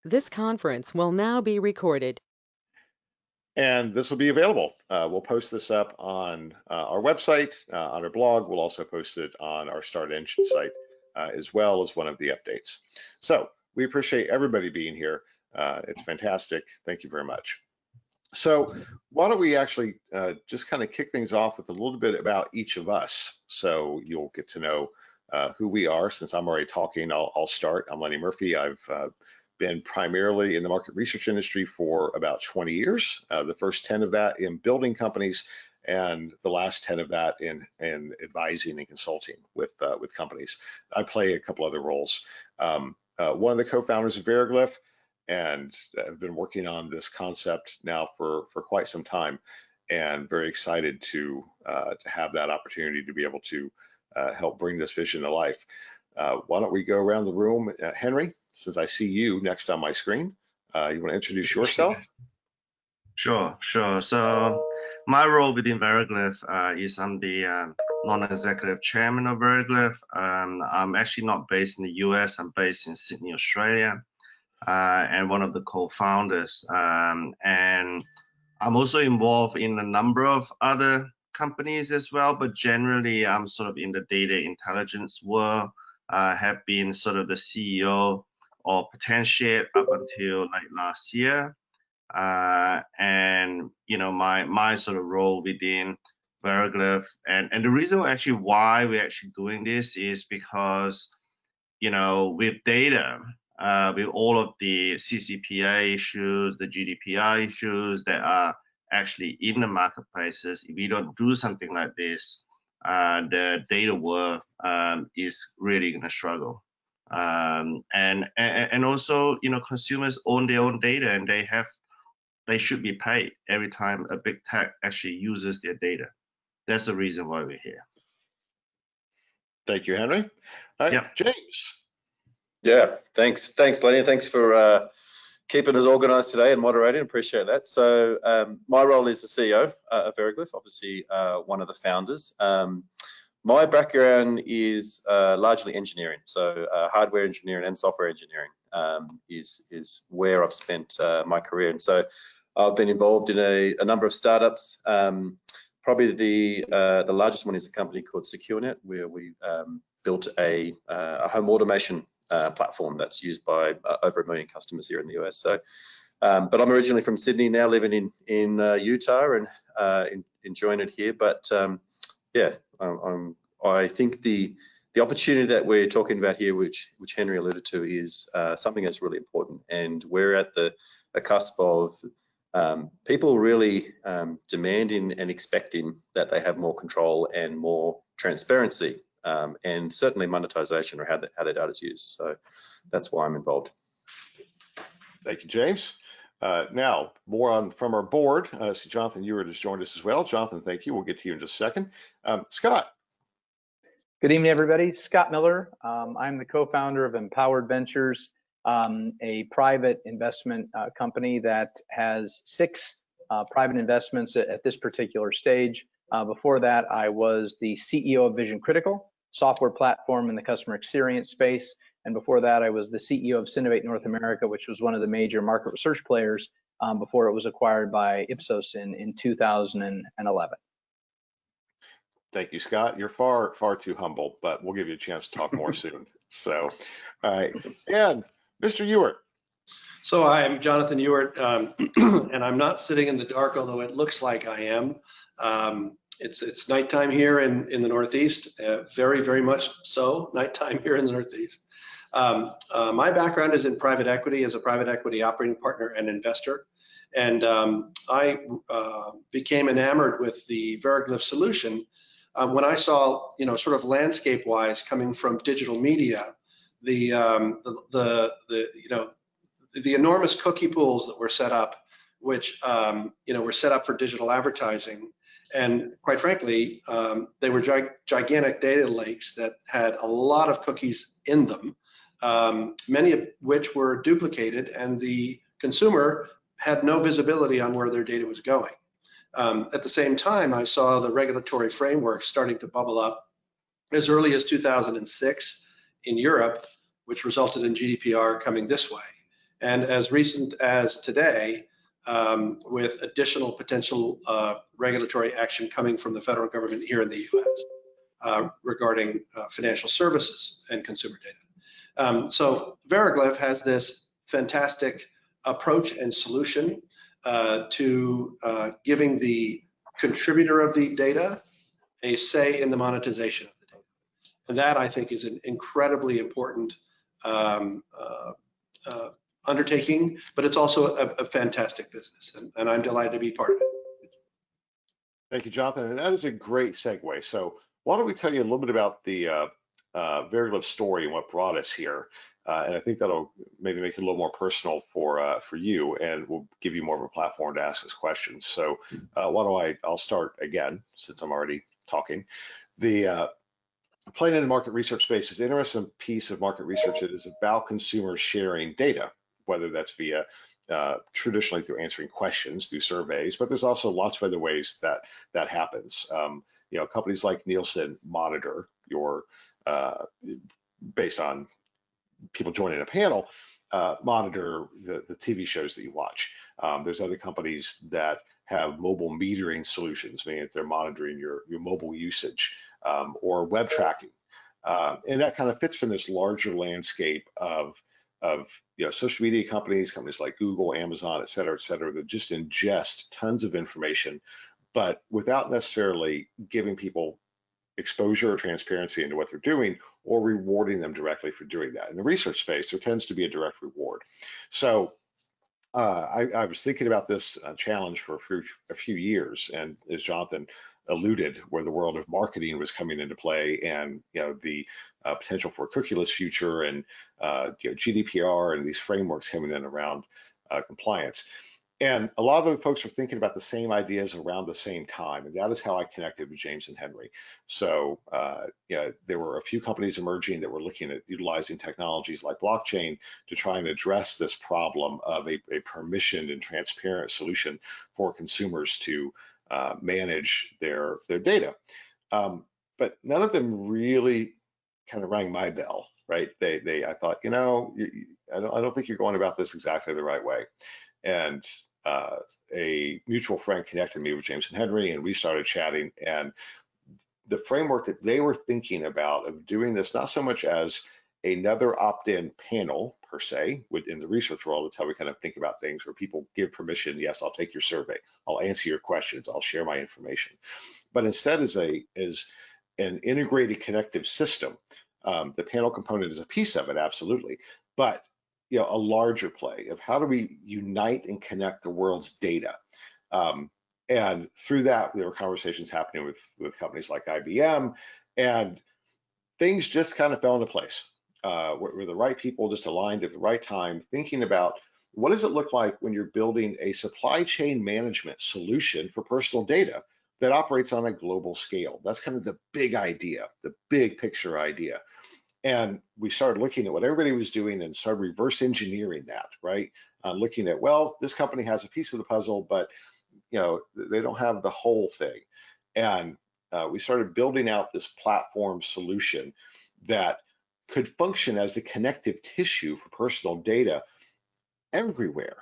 This conference will now be recorded. And this will be available. We'll post this up on our website, on our blog. We'll also post it on our Start Engine site, as well as one of the updates. So we appreciate everybody being here. It's fantastic. Thank you very much. So why don't we actually just kind of kick things off with a little bit about each of us, so you'll get to know who we are. Since I'm already talking, I'll start. I'm Lenny Murphy. I've been primarily in the market research industry for about 20 years, the first 10 of that in building companies, and the last 10 of that in advising and consulting with companies. I play a couple other roles. One of the co-founders of Veriglif, and I've been working on this concept now for quite some time, and very excited to have that opportunity to be able to help bring this vision to life. Why don't we go around the room? Henry, since I see you next on my screen, you want to introduce yourself? Sure. So my role within Veriglif is I'm the non-executive chairman of Veriglif. I'm actually not based in the US. I'm based in Sydney, Australia, and one of the co-founders. And I'm also involved in a number of other companies as well, but generally I'm sort of in the data intelligence world. Have been sort of the CEO of Potentiate up until like last year. And you know, my sort of role within Veriglif, and the reason actually why we're actually doing this is because, you know, with data, with all of the CCPA issues, the GDPR issues that are actually in the marketplaces, if we don't do something like this, the data world is really going to struggle. And also, you know, consumers own their own data, and they should be paid every time a big tech actually uses their data. That's the reason why we're here. Thank you, Henry. Yep. James. Yeah, thanks, Lenny. Thanks for keeping us organized today and moderating. Appreciate that. So my role is the CEO of Veriglif, obviously one of the founders. My background is largely engineering, so hardware engineering and software engineering is where I've spent my career. And so I've been involved in a number of startups. Probably the largest one is a company called SecureNet, where we built a home automation platform that's used by over 1 million customers here in the US. So, but I'm originally from Sydney, now living in Utah, and enjoying it here. But yeah, I think the opportunity that we're talking about here, which Henry alluded to, is something that's really important, and we're at the cusp of people really demanding and expecting that they have more control and more transparency, and certainly monetization, or how the data is used. So that's why I'm involved. Thank you, James. Now, more from our board. So Jonathan Ewart has joined us as well. Jonathan, thank you. We'll get to you in just a second. Scott. Good evening, everybody. Scott Miller. I'm the co-founder of Empowered Ventures, a private investment company that has 6 private investments at this particular stage. Before that, I was the CEO of Vision Critical, software platform in the customer experience space. And before that, I was the CEO of Synovate North America, which was one of the major market research players before it was acquired by Ipsos in 2011. Thank you, Scott. You're far too humble, but we'll give you a chance to talk more soon. So, all right. And Mr. Ewart. So I'm Jonathan Ewart, and I'm not sitting in the dark, although it looks like I am. It's nighttime here in the Northeast, very, very much so, nighttime here in the Northeast. My background is in private equity, as a private equity operating partner and investor. And I became enamored with the Veriglif solution when I saw, you know, sort of landscape-wise, coming from digital media, the enormous cookie pools that were set up, which you know, were set up for digital advertising, and quite frankly, they were gigantic data lakes that had a lot of cookies in them, many of which were duplicated, and the consumer had no visibility on where their data was going. At the same time, I saw the regulatory framework starting to bubble up as early as 2006 in Europe, which resulted in GDPR coming this way. and as recent as today, with additional potential regulatory action coming from the federal government here in the US regarding financial services and consumer data. So Veriglif has this fantastic approach and solution to giving the contributor of the data a say in the monetization of the data. And that, I think, is an incredibly important undertaking, but it's also a fantastic business, and I'm delighted to be part of it. Thank you, Jonathan. And that is a great segue. So why don't we tell you a little bit about the Veriglif story and what brought us here. And I think that'll maybe make it a little more personal for you, and we'll give you more of a platform to ask us questions. So I'll start again, since I'm already talking. The playing in the market research space is an interesting piece of market research that is about consumers sharing data, whether that's via traditionally through answering questions through surveys, but there's also lots of other ways that happens. Companies like Nielsen monitor your based on people joining a panel, monitor the TV shows that you watch. There's other companies that have mobile metering solutions, meaning if they're monitoring your mobile usage, or web tracking. And that kind of fits from this larger landscape of social media companies like Google, Amazon, et cetera, that just ingest tons of information, but without necessarily giving people exposure or transparency into what they're doing or rewarding them directly for doing that. In the research space, there tends to be a direct reward. So I was thinking about this challenge for a few years, and as Jonathan alluded, where the world of marketing was coming into play, and the potential for a cookieless future, and GDPR and these frameworks coming in around compliance. And a lot of the folks were thinking about the same ideas around the same time, and that is how I connected with James and Henry. So there were a few companies emerging that were looking at utilizing technologies like blockchain to try and address this problem of a permissioned and transparent solution for consumers to manage their data. But none of them really kind of rang my bell, right? I thought, I don't think you're going about this exactly the right way. And a mutual friend connected me with James and Henry, and we started chatting. And the framework that they were thinking about of doing this, not so much as another opt-in panel per se within the research world, it's how we kind of think about things, where people give permission. Yes, I'll take your survey, I'll answer your questions, I'll share my information. But instead, as an integrated connective system, the panel component is a piece of it, absolutely, but a larger play of how do we unite and connect the world's data. And through that, there were conversations happening with companies like IBM, and things just kind of fell into place, where the right people just aligned at the right time, thinking about what does it look like when you're building a supply chain management solution for personal data that operates on a global scale. That's kind of the big idea, the big picture idea. And we started looking at what everybody was doing and started reverse engineering that, right? Looking at, well, this company has a piece of the puzzle, but they don't have the whole thing. And we started building out this platform solution that could function as the connective tissue for personal data everywhere,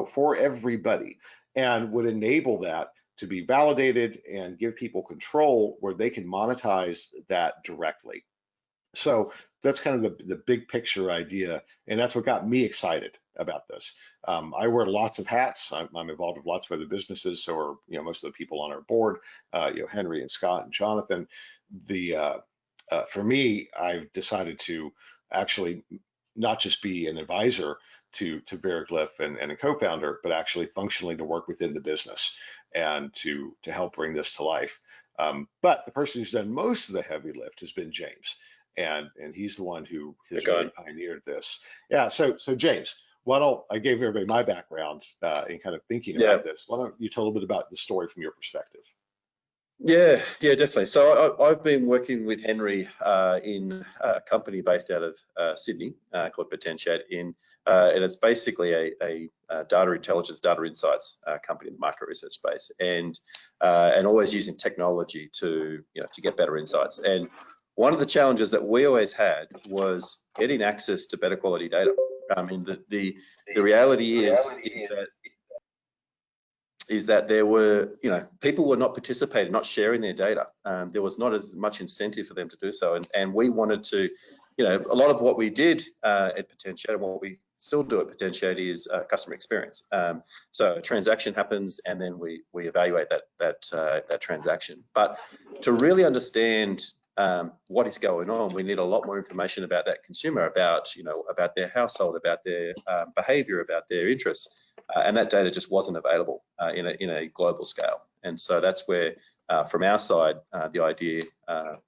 for everybody, and would enable that to be validated and give people control where they can monetize that directly. So that's kind of the big picture idea, and that's what got me excited about this. I wear lots of hats. I'm involved with lots of other businesses, so are most of the people on our board, Henry and Scott and Jonathan. For me, I've decided to actually not just be an advisor to Veriglif and a co-founder, but actually functionally to work within the business and to help bring this to life. But the person who's done most of the heavy lift has been James. And he's the one who has really pioneered this. Yeah, so James, I gave everybody my background in kind of thinking about this. Why don't you tell a little bit about the story from your perspective? Yeah, definitely. So I've been working with Henry in a company based out of Sydney called Potentiate, and it's basically a data intelligence, data insights company in the market research space, and always using technology to get better insights. And one of the challenges that we always had was getting access to better quality data. I mean, the reality is that there were, people were not participating, not sharing their data. There was not as much incentive for them to do so. And we wanted to, a lot of what we did at Potentiate and what we still do at Potentiate is customer experience. So a transaction happens and then we evaluate that transaction. But to really understand what is going on, we need a lot more information about that consumer, about their household, about their behavior, about their interests. And that data just wasn't available in a global scale. And so that's where, from our side, the idea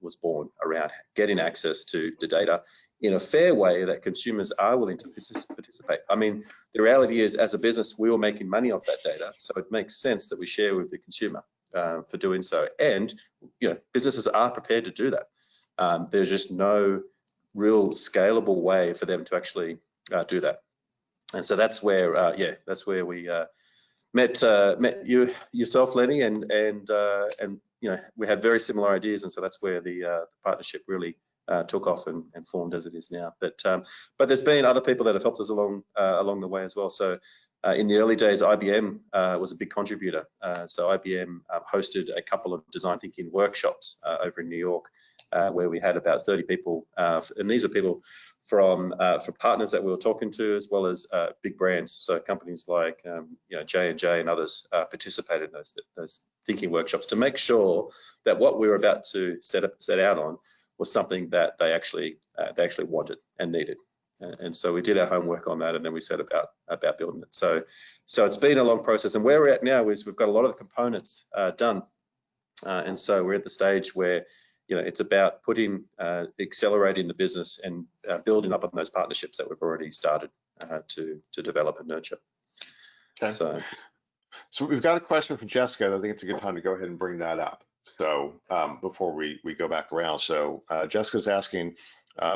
was born around getting access to the data in a fair way that consumers are willing to participate. I mean, the reality is, as a business, we were making money off that data, so it makes sense that we share with the consumer for doing so. And businesses are prepared to do that. There's just no real scalable way for them to actually do that. And so that's where, we met yourself, Lenny, and we had very similar ideas, and so that's where the partnership really took off and formed as it is now. But there's been other people that have helped us along the way as well. So in the early days, IBM was a big contributor. So IBM hosted a couple of design thinking workshops over in New York, where we had about 30 people, and these are people from partners that we were talking to, as well as big brands. So companies like J&J and others participated in those thinking workshops to make sure that what we were about to set out on was something that they actually wanted and needed. And so we did our homework on that, and then we set about building it. So it's been a long process, and where we're at now is we've got a lot of the components done, and so we're at the stage where it's about accelerating the business and building up on those partnerships that we've already started to develop and nurture. Okay. So we've got a question from Jessica. I think it's a good time to go ahead and bring that up. So before we go back around, so Jessica's asking,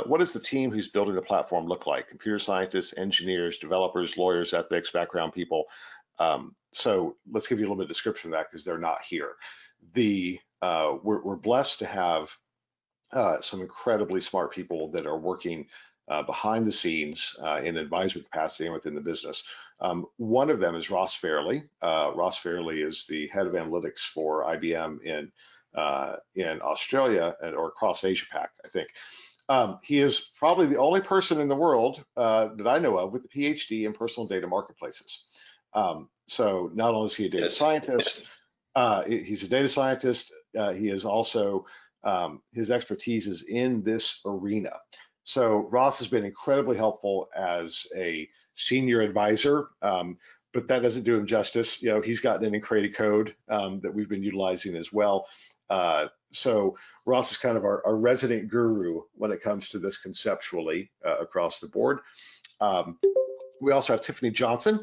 what does the team who's building the platform look like? Computer scientists, engineers, developers, lawyers, ethics, background people. So let's give you a little bit of description of that because they're not here. We're blessed to have some incredibly smart people that are working behind the scenes in advisory capacity and within the business. One of them is Ross Fairley. Ross Fairley is the head of analytics for IBM in Australia or across Asia Pac, I think. He is probably the only person in the world that I know of with a PhD in personal data marketplaces. So not only is he a data scientist, he's a data scientist. He is also, his expertise is in this arena. So Ross has been incredibly helpful as a senior advisor, but that doesn't do him justice. He's got an integrated code that we've been utilizing as well. So Ross is kind of our resident guru when it comes to this conceptually across the board. We also have Tiffany Johnson.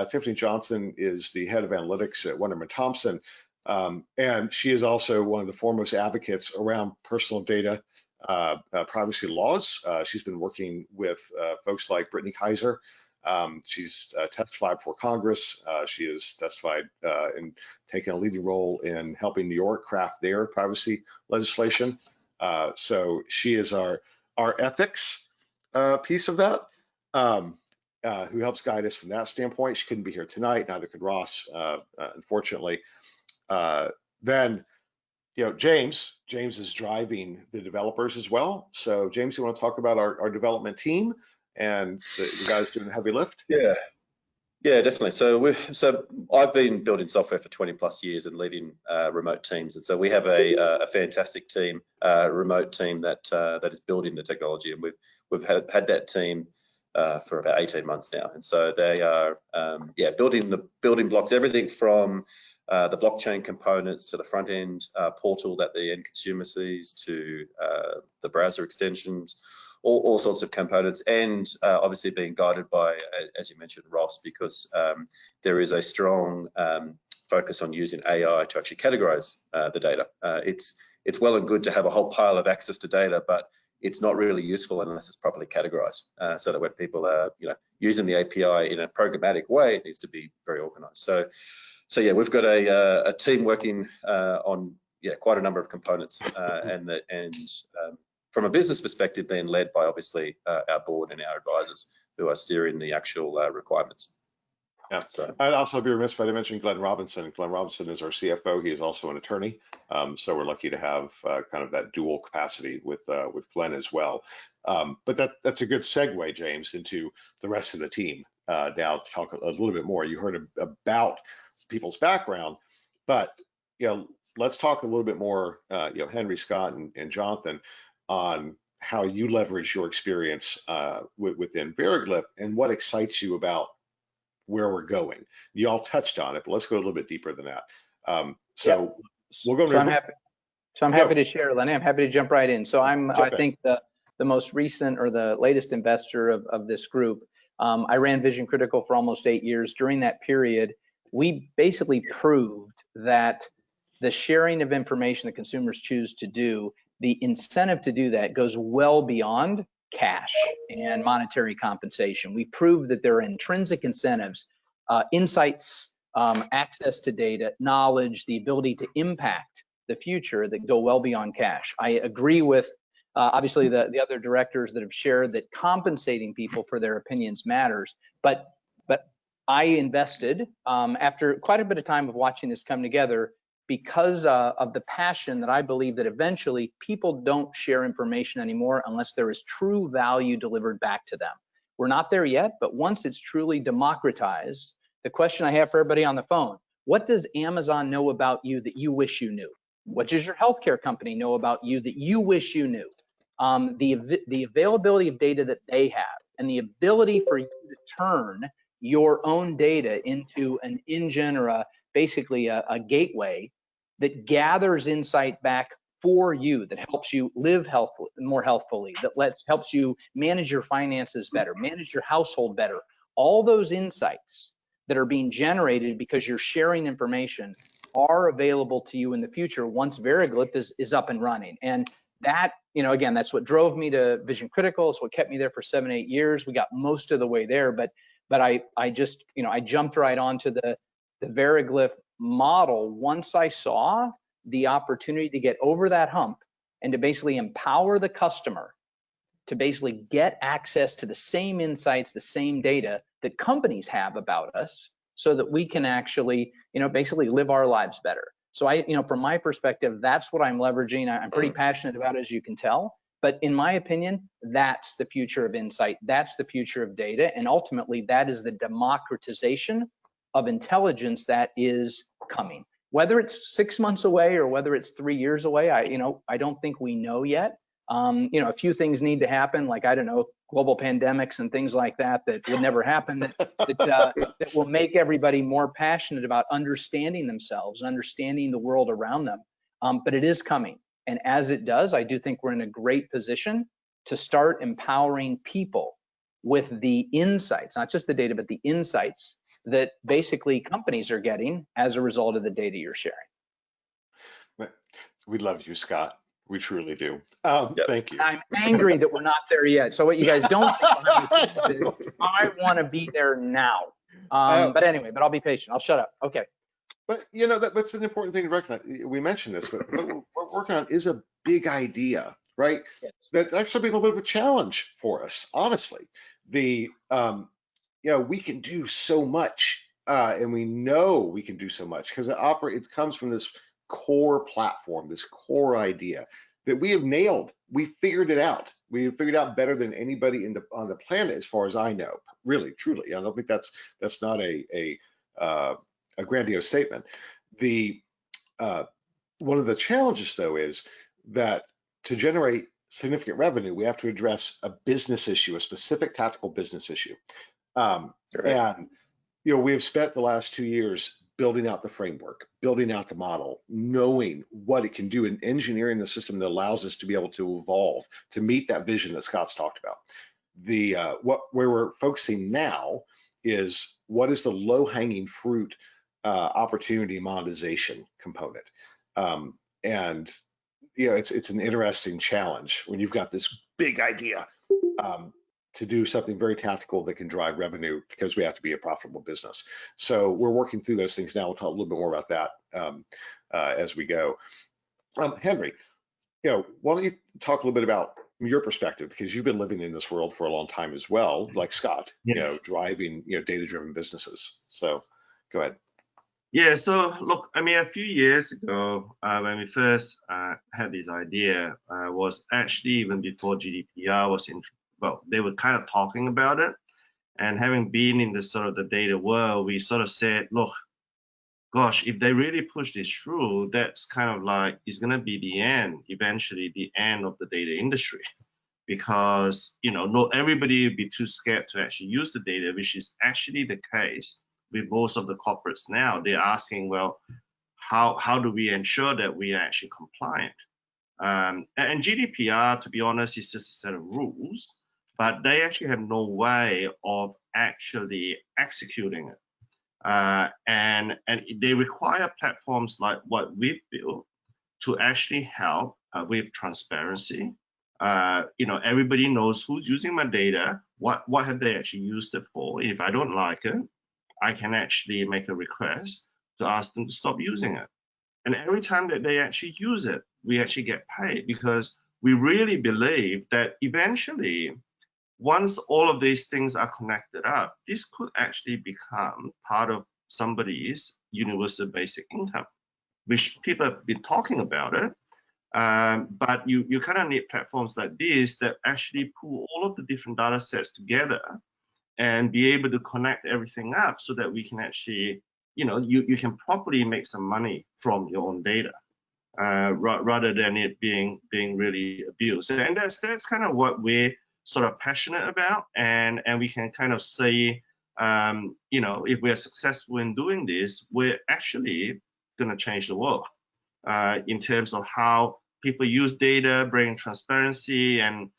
Tiffany Johnson is the head of analytics at Wunderman Thompson, and she is also one of the foremost advocates around personal data privacy laws. She's been working with folks like Brittany Kaiser. She's testified before Congress. She has testified and taken a leading role in helping New York craft their privacy legislation. So she is our ethics piece of that, who helps guide us from that standpoint. She couldn't be here tonight, neither could Ross, unfortunately. Then, James is driving the developers as well. So James, you want to talk about our development team and the guys doing the heavy lift? Yeah, definitely. So I've been building software for 20 plus years and leading remote teams. And so we have a fantastic team, remote team that is building the technology. And we've had that team for about 18 months now. And so they are, building the building blocks, everything from the blockchain components to the front end portal that the end consumer sees to the browser extensions, all sorts of components, and obviously being guided by, as you mentioned, Ross, because there is a strong focus on using AI to actually categorize the data. It's well and good to have a whole pile of access to data, but it's not really useful unless it's properly categorized, so that when people are using the API in a programmatic way, it needs to be very organized. So yeah, we've got a team working on quite a number of components, and from a business perspective, being led by obviously our board and our advisors who are steering the actual requirements. Yeah. So I'd also be remiss if I didn't mention Glenn Robinson. Glenn Robinson is our CFO. He is also an attorney. So we're lucky to have kind of that dual capacity with Glenn as well. But that's a good segue, James, into the rest of the team. Now to talk a little bit more. You heard about people's background, but let's talk a little bit more. Henry, Scott, and Jonathan on how you leverage your experience within Veriglif and what excites you about where we're going. You all touched on it, but let's go a little bit deeper than that. So we'll go. So I'm happy to share, Lenny. I'm happy to jump right in. So I think the most recent or the latest investor of this group. I ran Vision Critical for almost 8 years. During that period, we basically proved that the sharing of information that consumers choose to do, the incentive to do that goes well beyond cash and monetary compensation. We proved that there are intrinsic incentives, insights, access to data, knowledge, the ability to impact the future that go well beyond cash. I agree with obviously the other directors that have shared that compensating people for their opinions matters, but I invested after quite a bit of time of watching this come together because of the passion that I believe that eventually people don't share information anymore unless there is true value delivered back to them. We're not there yet, but once it's truly democratized, the question I have for everybody on the phone, what does Amazon know about you that you wish you knew? What does your healthcare company know about you that you wish you knew? The availability of data that they have and the ability for you to turn your own data into an engine or basically a gateway that gathers insight back for you, that helps you live more healthfully, that helps you manage your finances better, manage your household better. All those insights that are being generated because you're sharing information are available to you in the future once Veriglif is up and running. And that, again, that's what drove me to Vision Critical. It's what kept me there for 7-8 years. We got most of the way there, but I just, I jumped right onto the Veriglif model once I saw the opportunity to get over that hump and to basically empower the customer to basically get access to the same insights, the same data that companies have about us so that we can actually, basically live our lives better. So from my perspective, that's what I'm leveraging. I'm pretty passionate about it, as you can tell. But in my opinion, that's the future of insight. That's the future of data. And ultimately, that is the democratization of intelligence that is coming. Whether it's 6 months away or whether it's 3 years away, I don't think we know yet. A few things need to happen, like, I don't know, global pandemics and things like that would never happen, that will make everybody more passionate about understanding themselves and understanding the world around them. But it is coming. And as it does, I do think we're in a great position to start empowering people with the insights, not just the data, but the insights that basically companies are getting as a result of the data you're sharing. We love you, Scott. We truly do. Thank you. I'm angry that we're not there yet. So what you guys don't see behind the scenes is I want to be there now. But anyway, I'll be patient. I'll shut up. Okay. But that's an important thing to recognize. We mentioned this, but what we're working on is a big idea, right? Yes. That's actually been a little bit of a challenge for us, honestly. We can do so much, and we know we can do so much because it comes from this core platform, this core idea that we have nailed. We figured it out. We have figured out better than anybody on the planet, as far as I know. Really, truly, I don't think that's not a grandiose statement. One of the challenges, though, is that to generate significant revenue, we have to address a business issue, a specific tactical business issue. And we have spent the last 2 years building out the framework, building out the model, knowing what it can do, and engineering the system that allows us to be able to evolve to meet that vision that Scott's talked about. Where we're focusing now is what is the low-hanging fruit opportunity monetization component. And it's an interesting challenge when you've got this big idea to do something very tactical that can drive revenue, because we have to be a profitable business. So we're working through those things now. We'll talk a little bit more about that as we go. Henry, why don't you talk a little bit about your perspective, because you've been living in this world for a long time as well, like Scott, Yes. driving, data-driven businesses. So go ahead. Yeah, so look, I mean, a few years ago, when we first had this idea, was actually even before GDPR was well, they were kind of talking about it. And having been in the sort of the data world, we sort of said, look, gosh, if they really push this through, that's kind of like, it's going to be the end, eventually the end of the data industry. Because, not everybody would be too scared to actually use the data, which is actually the case with most of the corporates now. They're asking, well, how do we ensure that we are actually compliant? And GDPR, to be honest, is just a set of rules, but they actually have no way of actually executing it. And they require platforms like what we've built to actually help with transparency. Everybody knows who's using my data, what have they actually used it for. If I don't like it, I can actually make a request to ask them to stop using it. And every time that they actually use it, we actually get paid, because we really believe that eventually, once all of these things are connected up, this could actually become part of somebody's universal basic income, which people have been talking about it. But you kind of need platforms like this that actually pull all of the different data sets together and be able to connect everything up so that we can actually, you can properly make some money from your own data, rather than it being really abused. And that's kind of what we're sort of passionate about, and we can kind of say, if we're successful in doing this, we're actually going to change the world in terms of how people use data, bringing transparency, and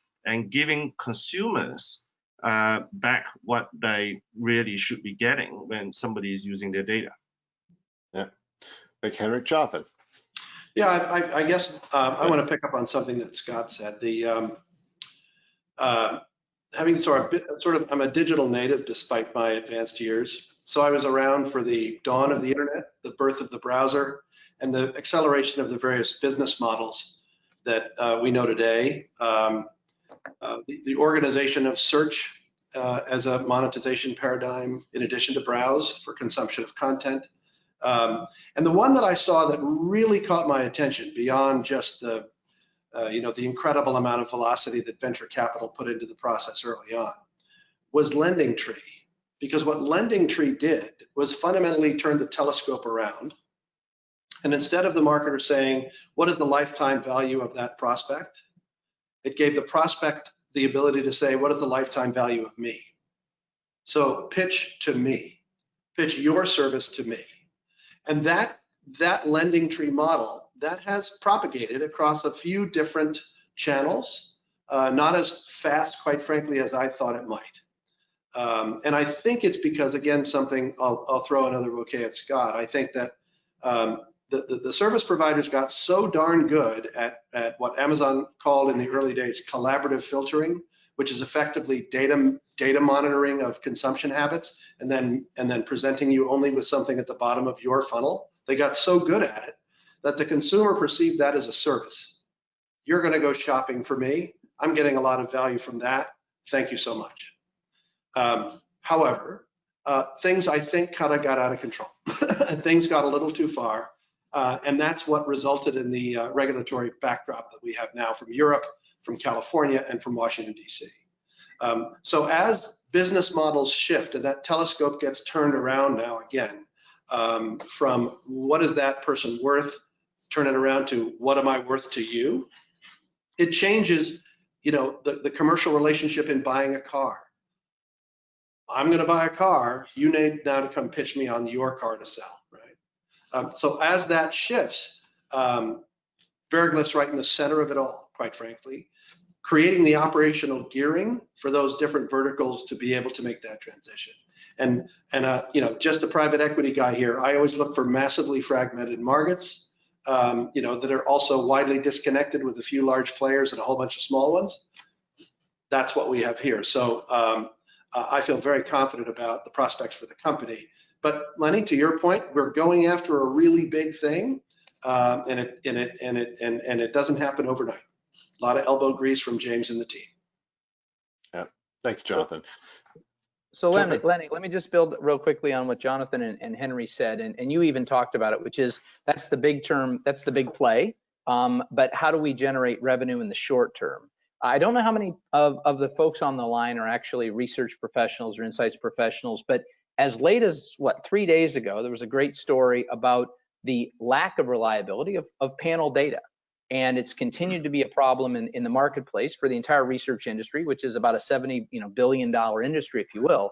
giving consumers back what they really should be getting when somebody is using their data. Yeah. Like Henrik, Jonathan. Yeah, I guess I want to pick up on something that Scott said. Having I'm a digital native despite my advanced years. So I was around for the dawn of the internet, the birth of the browser, and the acceleration of the various business models that we know today. The organization of search as a monetization paradigm, in addition to browse for consumption of content. And the one that I saw that really caught my attention beyond just the incredible amount of velocity that venture capital put into the process early on was LendingTree. Because what LendingTree did was fundamentally turn the telescope around. And instead of the marketer saying, what is the lifetime value of that prospect? It gave the prospect the ability to say, what is the lifetime value of me? So pitch to me, pitch your service to me. And that LendingTree model, that has propagated across a few different channels, not as fast, quite frankly, as I thought it might. And I think it's because, again, I'll throw another bouquet at Scott. I think that the service providers got so darn good at what Amazon called in the early days collaborative filtering, which is effectively data monitoring of consumption habits, and then presenting you only with something at the bottom of your funnel. They got so good at it that the consumer perceived that as a service. You're going to go shopping for me. I'm getting a lot of value from that. Thank you so much. However, things I think kind of got out of control. And things got a little too far. And that's what resulted in the regulatory backdrop that we have now from Europe, from California, and from Washington, D.C. So as business models shift and that telescope gets turned around now again, from what is that person worth, turn it around to what am I worth to you? It changes, the commercial relationship in buying a car. I'm going to buy a car. You need now to come pitch me on your car to sell, right? So as that shifts, Veriglif's right in the center of it all, quite frankly, creating the operational gearing for those different verticals to be able to make that transition. And just a private equity guy here, I always look for massively fragmented markets, that are also widely disconnected with a few large players and a whole bunch of small ones. That's what we have here. So I feel very confident about the prospects for the company. But Lenny, to your point, we're going after a really big thing, and it doesn't happen overnight. A lot of elbow grease from James and the team. Yeah, thank you, Jonathan. So Lenny, let me just build real quickly on what Jonathan and Henry said, and you even talked about it, which is that's the big term, that's the big play. But how do we generate revenue in the short term? I don't know how many of the folks on the line are actually research professionals or insights professionals, but as late as 3 days ago, there was a great story about the lack of reliability of panel data. And it's continued to be a problem in the marketplace for the entire research industry, which is about a $70 billion industry, if you will.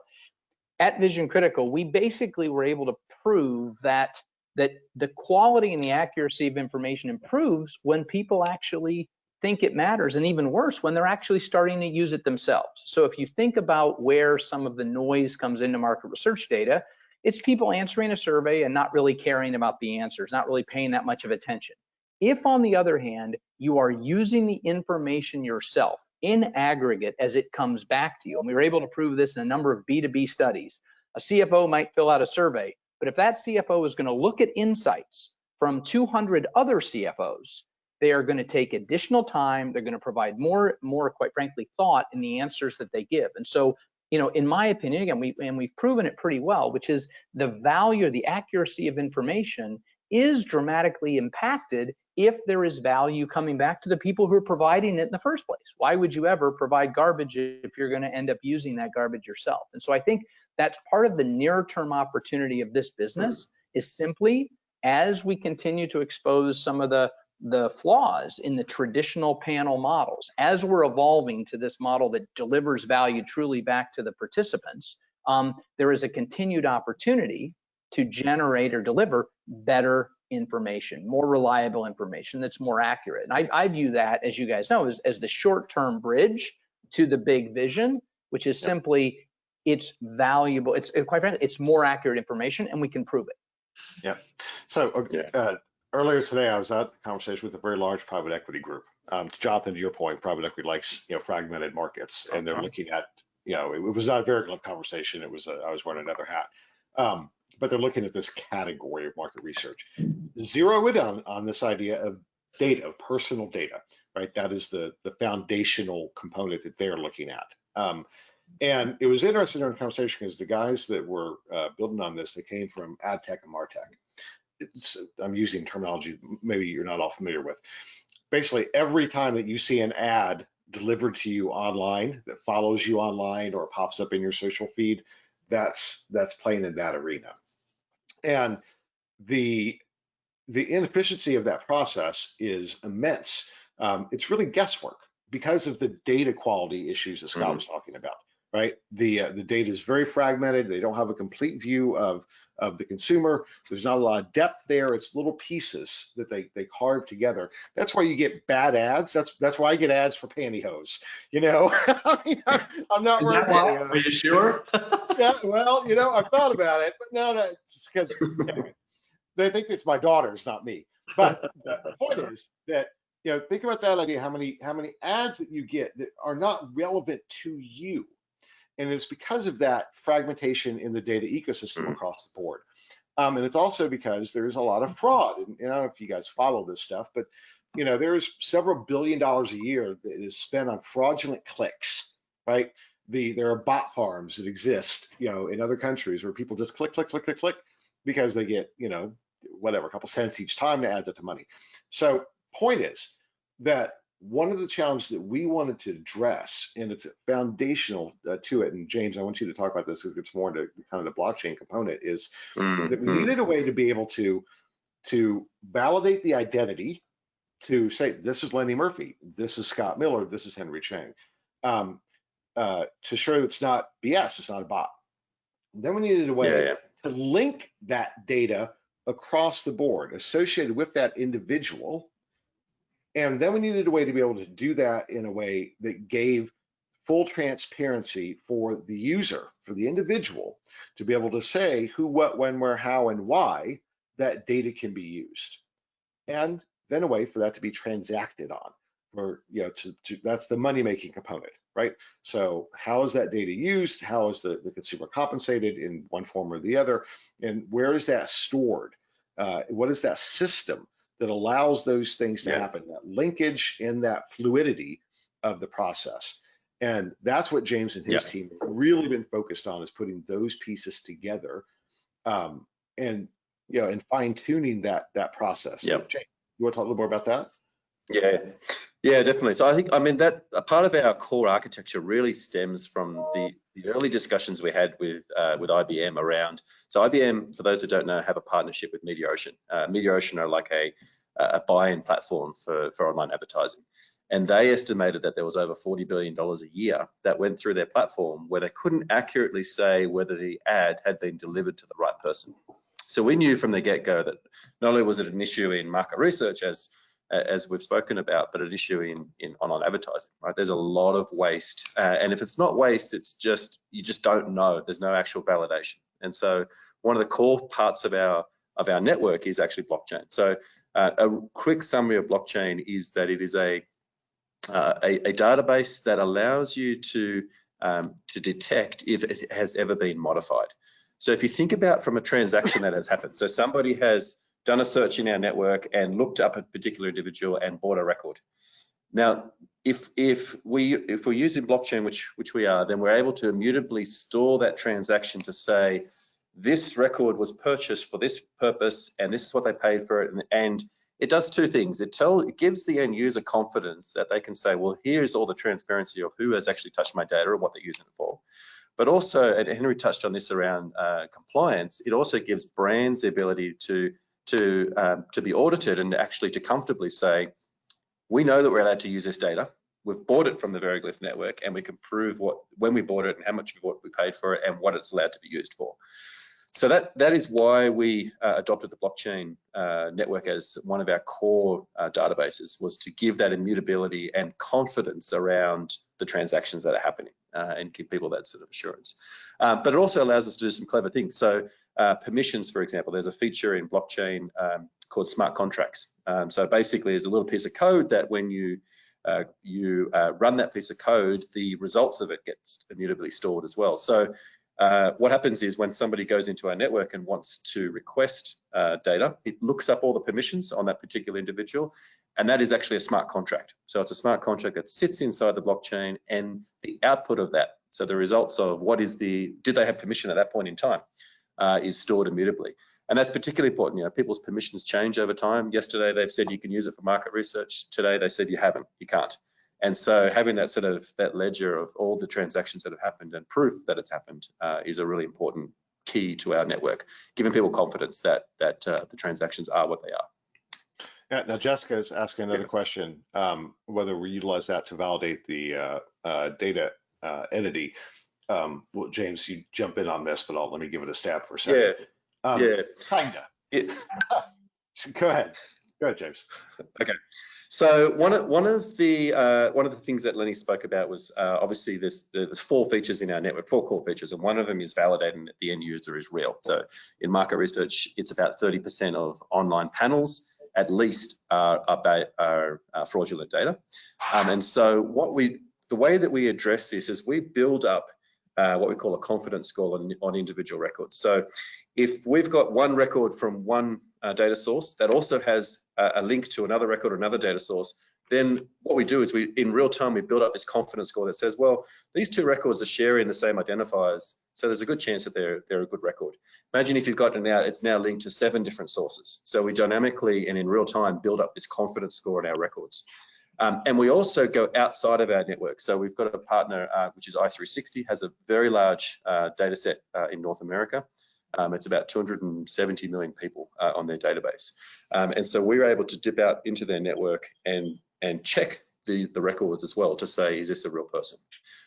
At Vision Critical, we basically were able to prove that the quality and the accuracy of information improves when people actually think it matters, and even worse, when they're actually starting to use it themselves. So if you think about where some of the noise comes into market research data, it's people answering a survey and not really caring about the answers, not really paying that much of attention. If, on the other hand, you are using the information yourself in aggregate as it comes back to you, and we were able to prove this in a number of B2B studies, a CFO might fill out a survey, but if that CFO is going to look at insights from 200 other CFOs, they are going to take additional time. They're going to provide more, quite frankly, thought in the answers that they give. And so, in my opinion, again, we've proven it pretty well, which is the value, the accuracy of information is dramatically impacted if there is value coming back to the people who are providing it in the first place. Why would you ever provide garbage if you're going to end up using that garbage yourself? And so I think that's part of the near-term opportunity of this business is simply as we continue to expose some of the flaws in the traditional panel models, as we're evolving to this model that delivers value truly back to the participants, there is a continued opportunity to generate or deliver better information, more reliable information that's more accurate. And I view that, as you guys know, as the short-term bridge to the big vision, which is simply it's valuable. It's quite frankly, it's more accurate information, and we can prove it. Yeah. So earlier today, I was at a conversation with a very large private equity group. Jonathan, to your point, private equity likes fragmented markets, and they're looking at it was not a very good conversation. It was I was wearing another hat. But they're looking at this category of market research. Zero it on this idea of data, of personal data, right? That is the foundational component that they're looking at. And it was interesting in the conversation because the guys that were building on this, they came from ad tech and martech. I'm using terminology maybe you're not all familiar with. Basically, every time that you see an ad delivered to you online that follows you online or pops up in your social feed, that's playing in that arena. And the inefficiency of that process is immense. It's really guesswork because of the data quality issues that Scott was talking about, right? The data is very fragmented. They don't have a complete view of the consumer. There's not a lot of depth there. It's little pieces that they carve together. That's why you get bad ads. That's why I get ads for pantyhose. I mean, I'm not wearing pantyhose. Are you sure? Yeah, well, I've thought about it, but no, it's because anyway, they think it's my daughters, not me. But the point is that think about that idea. How many ads that you get that are not relevant to you, and it's because of that fragmentation in the data ecosystem across the board. And it's also because there's a lot of fraud. And I don't know if you guys follow this stuff, but there's several $1 billion a year that is spent on fraudulent clicks, right? There are bot farms that exist, in other countries where people just click because they get, whatever, a couple cents each time to add up to money. So point is that one of the challenges that we wanted to address, and it's foundational to it, and James, I want you to talk about this because it's more into kind of the blockchain component, is that we needed a way to be able to validate the identity, to say, this is Lenny Murphy, this is Scott Miller, this is Henry Chang. To show that it's not BS, it's not a bot. Then we needed a way to link that data across the board associated with that individual. And then we needed a way to be able to do that in a way that gave full transparency for the user, for the individual, to be able to say who, what, when, where, how, and why that data can be used. And then a way for that to be transacted on. Or that's the money-making component, right? So how is that data used? How is the consumer compensated in one form or the other? And where is that stored? What is that system that allows those things to Yeah. happen, that linkage and that fluidity of the process. And that's what James and his Yeah. team have really been focused on, is putting those pieces together, and and fine tuning that process. So, Yeah. James, you want to talk a little more about that? Yeah, definitely. So I mean, that a part of our core architecture really stems from the early discussions we had with IBM around. So IBM, for those who don't know, have a partnership with MediaOcean. MediaOcean are like a buy-in platform for online advertising. And they estimated that there was over $40 billion a year that went through their platform where they couldn't accurately say whether the ad had been delivered to the right person. So we knew from the get-go that not only was it an issue in market research, as we've spoken about, but an issue in online advertising, right? There's a lot of waste, and if it's not waste, it's just, you just don't know. There's no actual validation. And so one of the core parts of our network is actually blockchain. So a quick summary of blockchain is that it is a database that allows you to detect if it has ever been modified. So if you think about from a transaction that has happened, so somebody has done a search in our network and looked up a particular individual and bought a record. Now, if we're using blockchain, which we are, then we're able to immutably store that transaction to say this record was purchased for this purpose and this is what they paid for it, and it does two things. It gives the end user confidence that they can say, well, here's all the transparency of who has actually touched my data and what they're using it for. But also, and Henry touched on this around compliance, it also gives brands the ability to be audited and actually to comfortably say, we know that we're allowed to use this data. We've bought it from the Veriglif network, and we can prove when we bought it and how much we paid for it and what it's allowed to be used for. So that is why we adopted the blockchain network as one of our core databases, was to give that immutability and confidence around the transactions that are happening and give people that sort of assurance. But it also allows us to do some clever things. So permissions, for example, there's a feature in blockchain called smart contracts. So basically, there's a little piece of code that when you run that piece of code, the results of it gets immutably stored as well. So what happens is when somebody goes into our network and wants to request data, it looks up all the permissions on that particular individual, and that is actually a smart contract. So it's a smart contract that sits inside the blockchain, and the output of that, so the results of did they have permission at that point in time, is stored immutably. And that's particularly important. People's permissions change over time. Yesterday, they've said you can use it for market research. Today, they said you can't. And so having that ledger of all the transactions that have happened and proof that it's happened is a really important key to our network, giving people confidence that the transactions are what they are. Yeah, now Jessica's asking another question, whether we utilize that to validate the data entity. Well, James, you jump in on this, but let me give it a stab for a second. Kinda. Go ahead, James. Okay. So one of the things that Lenny spoke about was obviously there's 4 features in our network, 4 core features, and one of them is validating that the end user is real. So in market research, it's about 30% of online panels at least are fraudulent data. And so the way that we address this is we build up what we call a confidence score on individual records. So if we've got one record from one data source that also has a link to another record or another data source, then what we do is in real time, we build up this confidence score that says, well, these 2 records are sharing the same identifiers, so there's a good chance that they're a good record. Imagine if you've got it's now linked to 7 different sources. So we dynamically and in real time build up this confidence score in our records. And we also go outside of our network. So we've got a partner, which is i360, has a very large data set in North America. It's about 270 million people on their database. And so we're able to dip out into their network and check the records as well to say, is this a real person?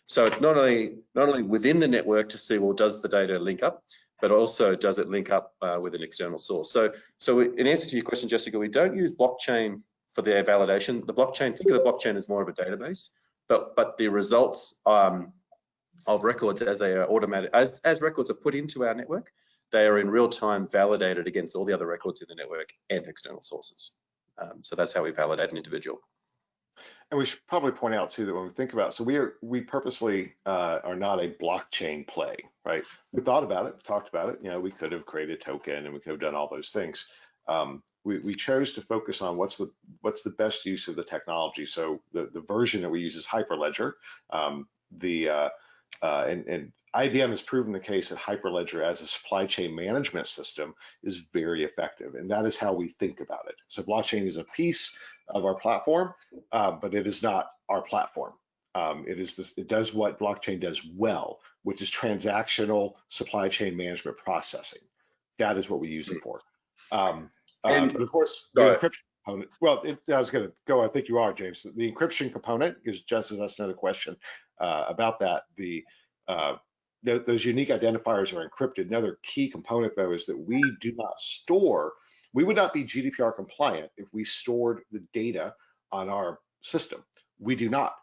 So it's not only within the network to see, well, does the data link up, but also does it link up with an external source? So in answer to your question, Jessica, we don't use blockchain for their validation. Think of the blockchain as more of a database, but the results of records as they are automated, as records are put into our network, they are in real time validated against all the other records in the network and external sources. So that's how we validate an individual. And we should probably point out too that when we think about, so we purposely are not a blockchain play, right? We thought about it, talked about it. We could have created a token and we could have done all those things. we chose to focus on what's the best use of the technology. So the version that we use is Hyperledger. And IBM has proven the case that Hyperledger as a supply chain management system is very effective, and that is how we think about it. So blockchain is a piece of our platform, but it is not our platform. It does what blockchain does well, which is transactional supply chain management processing. That is what we use it for. But of course, the encryption component, well, I was going to go, I think you are, James. The encryption component, because Jess has asked another question about that. Those unique identifiers are encrypted. Another key component, though, is that we do not store, we would not be GDPR compliant if we stored the data on our system. We do not.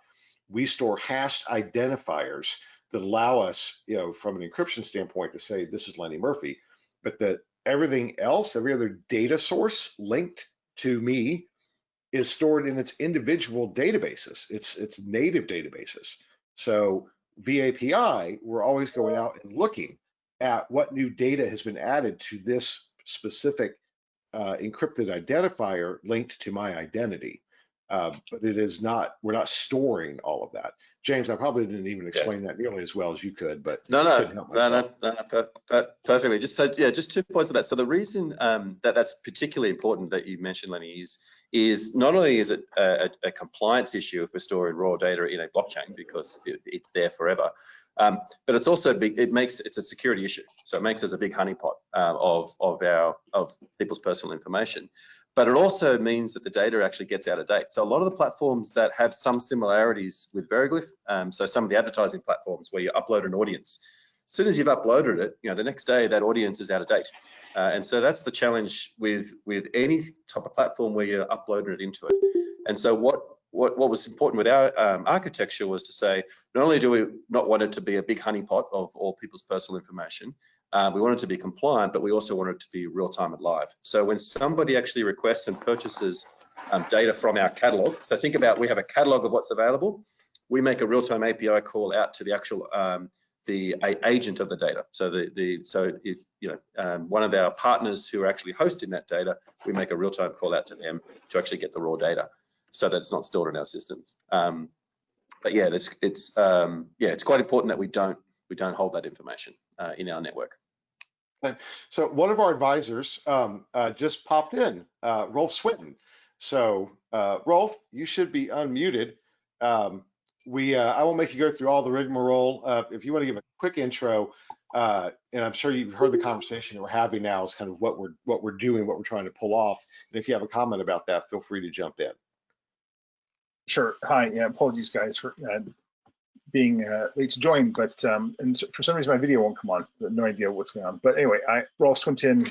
We store hashed identifiers that allow us, from an encryption standpoint, to say this is Lenny Murphy, but that everything else, every other data source linked to me is stored in its individual databases, its native databases. So via API, we're always going out and looking at what new data has been added to this specific encrypted identifier linked to my identity. But it is not, we're not storing all of that. James, I probably didn't even explain that nearly as well as you could, but perfectly. Just 2 points on that. So the reason that's particularly important that you mentioned, Lenny, is not only is it a compliance issue if we're storing raw data in a blockchain because it's there forever, but it's also it's a security issue. So it makes us a big honeypot of people's personal information. But it also means that the data actually gets out of date. So a lot of the platforms that have some similarities with Veriglif, so some of the advertising platforms where you upload an audience, as soon as you've uploaded it, the next day that audience is out of date. And so that's the challenge with any type of platform where you're uploading it into it. And so what was important with our architecture was to say, not only do we not want it to be a big honeypot of all people's personal information, we want it to be compliant, but we also want it to be real-time and live. So when somebody actually requests and purchases data from our catalog, so think about, we have a catalog of what's available. We make a real-time API call out to the actual the agent of the data. So so if one of our partners who are actually hosting that data, we make a real-time call out to them to actually get the raw data, so that it's not stored in our systems. But yeah, it's quite important that we don't hold that information in our network. Okay. So one of our advisors just popped in, Rolf Swinton. So Rolf, you should be unmuted. I won't make you go through all the rigmarole. If you want to give a quick intro, and I'm sure you've heard the conversation that we're having now is kind of what we're doing, what we're trying to pull off. And if you have a comment about that, feel free to jump in. Sure. Hi. Yeah. Apologies, guys, for being late to join, but and for some reason my video won't come on. No idea what's going on. But anyway, Rolf Swinton,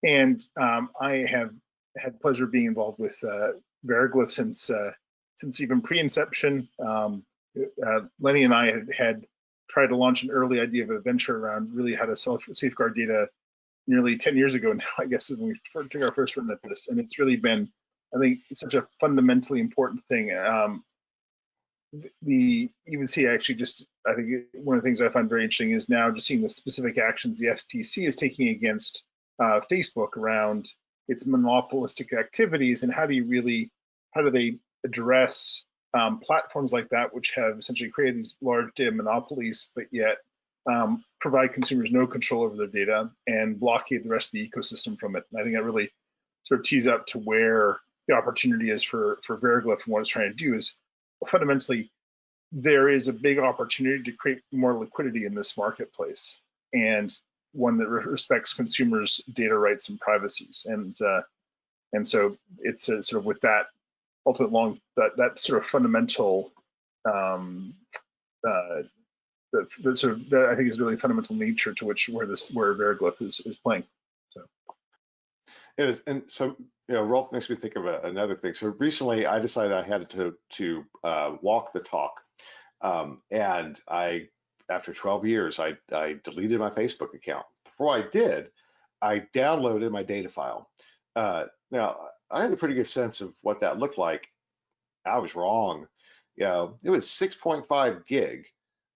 and I have had the pleasure of being involved with Veriglif since even pre-inception. Lenny and I had tried to launch an early idea of a venture around really how to safeguard data nearly 10 years ago now, I guess, when we took our first run at this. And it's really been, I think, such a fundamentally important thing. You can see actually just, I think one of the things I find very interesting is now just seeing the specific actions the FTC is taking against Facebook around its monopolistic activities, and how do they address platforms like that, which have essentially created these large data monopolies, but yet provide consumers no control over their data and blockade the rest of the ecosystem from it. And I think that really sort of tees up to where the opportunity is for Veriglif, and what it's trying to do is fundamentally, there is a big opportunity to create more liquidity in this marketplace, and one that respects consumers' data rights and privacies. And so it's sort of with that ultimate that sort of fundamental that I think is really fundamental nature to where Veriglif is playing. So it is, and so Rolf makes me think of another thing. So recently, I decided I had to walk the talk, and after 12 years, I deleted my Facebook account. Before I did, I downloaded my data file. Now, I had a pretty good sense of what that looked like. I was wrong. It was 6.5 gig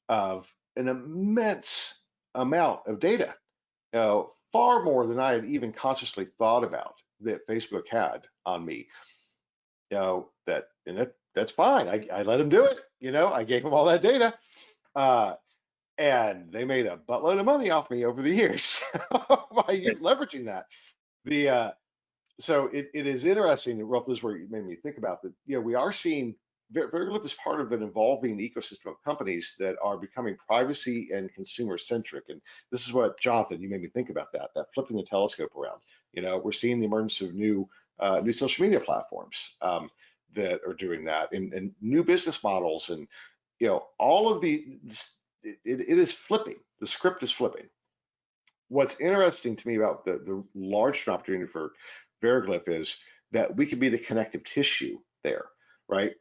of an immense amount of data, far more than I had even consciously thought about. that Facebook had on me. You know, that's fine. I let them do it. You know, I gave them all that data. And they made a buttload of money off me over the years by leveraging that. So it is interesting, and Rolf, this is where you made me think about that. You know, we are seeing Veriglif is part of an evolving ecosystem of companies that are becoming privacy and consumer centric. And this is what, Jonathan, you made me think about that flipping the telescope around. You know, we're seeing the emergence of new social media platforms that are doing that, and new business models, and you know, all of it is flipping. The script is flipping. What's interesting to me about the large opportunity for Veriglif is that we can be the connective tissue there, right?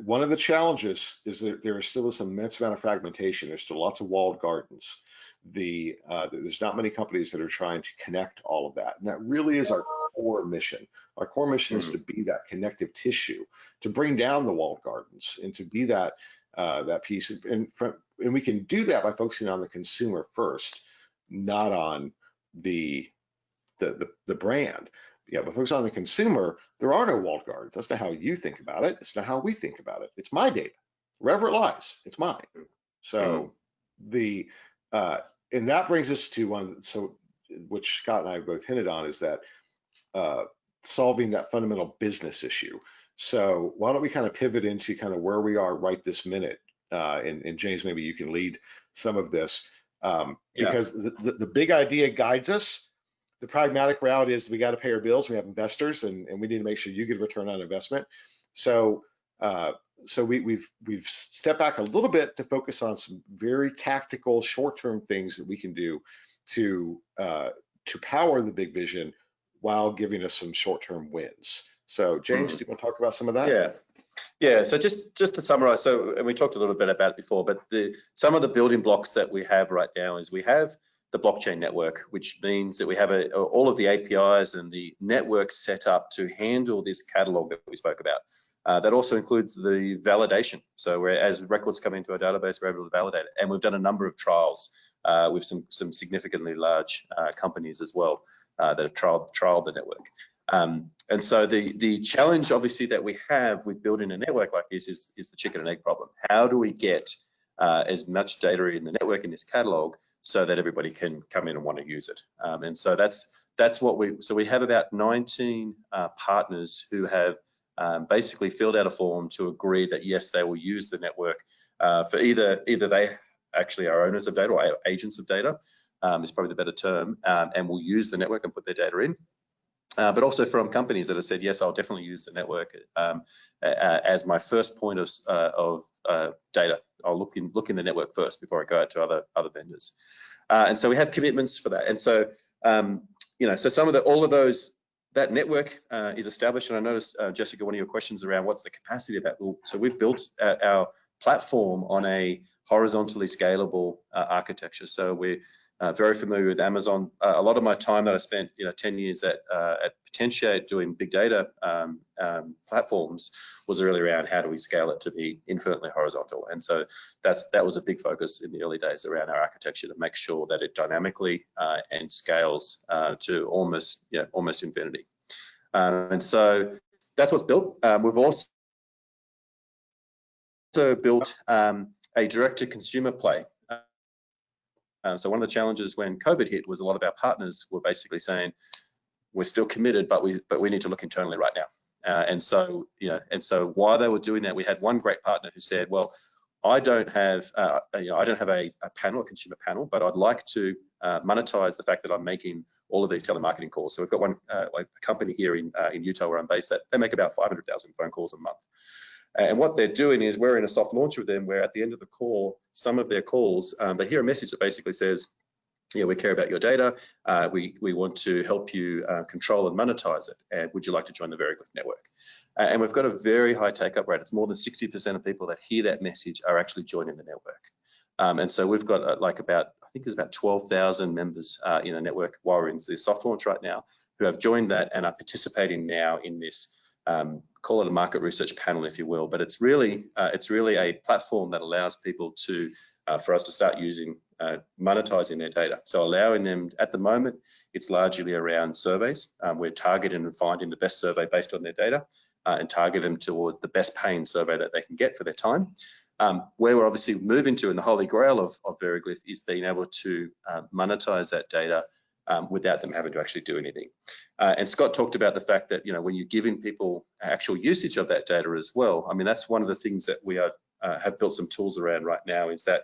One of the challenges is that there is still this immense amount of fragmentation. There's still lots of walled gardens. There's not many companies that are trying to connect all of that. And that really is our core mission. Our core mission is to be that connective tissue, to bring down the walled gardens and to be that piece. And we can do that by focusing on the consumer first, not on the brand. Yeah, but focus on the consumer. There are no walled gardens. That's not how you think about it. It's not how we think about it. It's my data, wherever it lies. It's mine. So and that brings us to one. So which Scott and I both hinted on is that solving that fundamental business issue. So why don't we kind of pivot into kind of where we are right this minute? And James, maybe you can lead some of this because the big idea guides us. The pragmatic reality is we got to pay our bills. We have investors, and we need to make sure you get a return on investment. So we've stepped back a little bit to focus on some very tactical, short-term things that we can do to power the big vision while giving us some short-term wins. So James, do you want to talk about some of that? Yeah. So just to summarize, and we talked a little bit about it before, but some of the building blocks that we have right now is we have the blockchain network, which means that we have all of the APIs and the network set up to handle this catalog that we spoke about. That also includes the validation. So as records come into our database, we're able to validate it. And we've done a number of trials with some significantly large companies as well that have trialed the network. And so the challenge obviously that we have with building a network like this is the chicken and egg problem. How do we get as much data in the network in this catalog so that everybody can come in and want to use it? And so that's what we have about 19 partners who have basically filled out a form to agree that yes, they will use the network for either they actually are owners of data or agents of data is probably the better term, and will use the network and put their data in. But also from companies that have said, yes, I'll definitely use the network as my first point of data. I'll look in the network first before I go out to other vendors. And so we have commitments for that. And so, so all of those, that network is established. And I noticed, Jessica, one of your questions around what's the capacity of that. So we've built our platform on a horizontally scalable architecture. So we're very familiar with Amazon. A lot of my time that I spent, 10 years at Potentiate doing big data platforms was really around how do we scale it to be infinitely horizontal. And so that was a big focus in the early days around our architecture to make sure that it dynamically and scales to almost infinity. And so that's what's built. We've also built a direct-to-consumer play. So one of the challenges when COVID hit was a lot of our partners were basically saying, we're still committed, but we need to look internally right now. And so while they were doing that, we had one great partner who said, well, I don't have a panel, a consumer panel, but I'd like to monetize the fact that I'm making all of these telemarketing calls. So we've got one a company here in Utah where I'm based that they make about 500,000 phone calls a month. And what they're doing is we're in a soft launch with them where at the end of the call, some of their calls, they hear a message that basically says, yeah, we care about your data. We want to help you control and monetize it. And would you like to join the Veriglif network? And we've got a very high take-up rate. It's more than 60% of people that hear that message are actually joining the network. And so we've got I think there's about 12,000 members in a network while we're in this soft launch right now who have joined that and are participating now in this call it a market research panel, if you will, but it's really a platform that allows people for us to start using monetizing their data. So allowing them, at the moment, it's largely around surveys. We're targeting and finding the best survey based on their data and target them towards the best paying survey that they can get for their time. Where we're obviously moving to, and the holy grail of Veriglif, is being able to monetize that data without them having to actually do anything. And Scott talked about the fact that, when you're giving people actual usage of that data as well, I mean, that's one of the things that we are have built some tools around right now, is that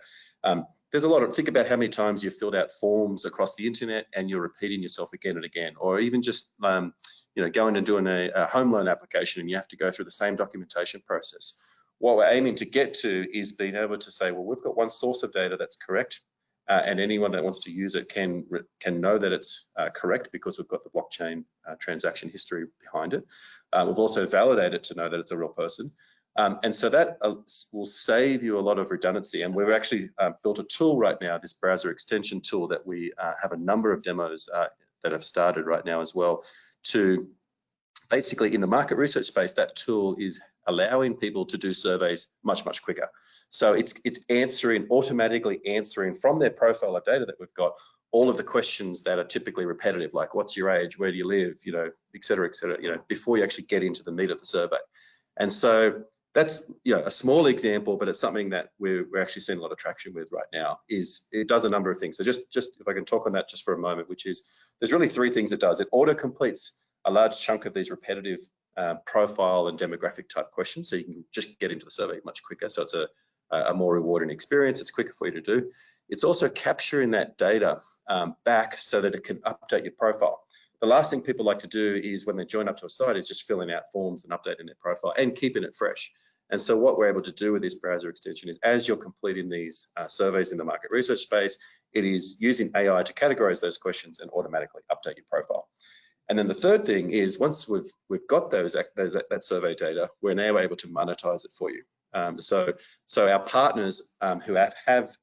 there's a lot of, think about how many times you've filled out forms across the internet and you're repeating yourself again and again, or even just going and doing a home loan application and you have to go through the same documentation process. What we're aiming to get to is being able to say, well, we've got one source of data that's correct, and anyone that wants to use it can know that it's correct because we've got the blockchain transaction history behind it. We've also validated to know that it's a real person. And so that will save you a lot of redundancy. And we've actually built a tool right now, this browser extension tool, that we have a number of demos that have started right now as well, to basically, in the market research space, that tool is allowing people to do surveys much, much quicker. So it's automatically answering from their profile of data that we've got all of the questions that are typically repetitive, like what's your age, where do you live, et cetera, before you actually get into the meat of the survey. And so that's a small example, but it's something that we're actually seeing a lot of traction with right now. It does a number of things. So just if I can talk on that just for a moment, which is, there's really three things it does. It auto completes a large chunk of these repetitive profile and demographic type questions, so you can just get into the survey much quicker. So it's a more rewarding experience. It's quicker for you to do. It's also capturing that data back so that it can update your profile. The last thing people like to do is, when they join up to a site, is just filling out forms and updating their profile and keeping it fresh. And so what we're able to do with this browser extension is, as you're completing these surveys in the market research space, it is using AI to categorize those questions and automatically update your profile. And then the third thing is, once we've got that survey data, we're now able to monetize it for you. So our partners who have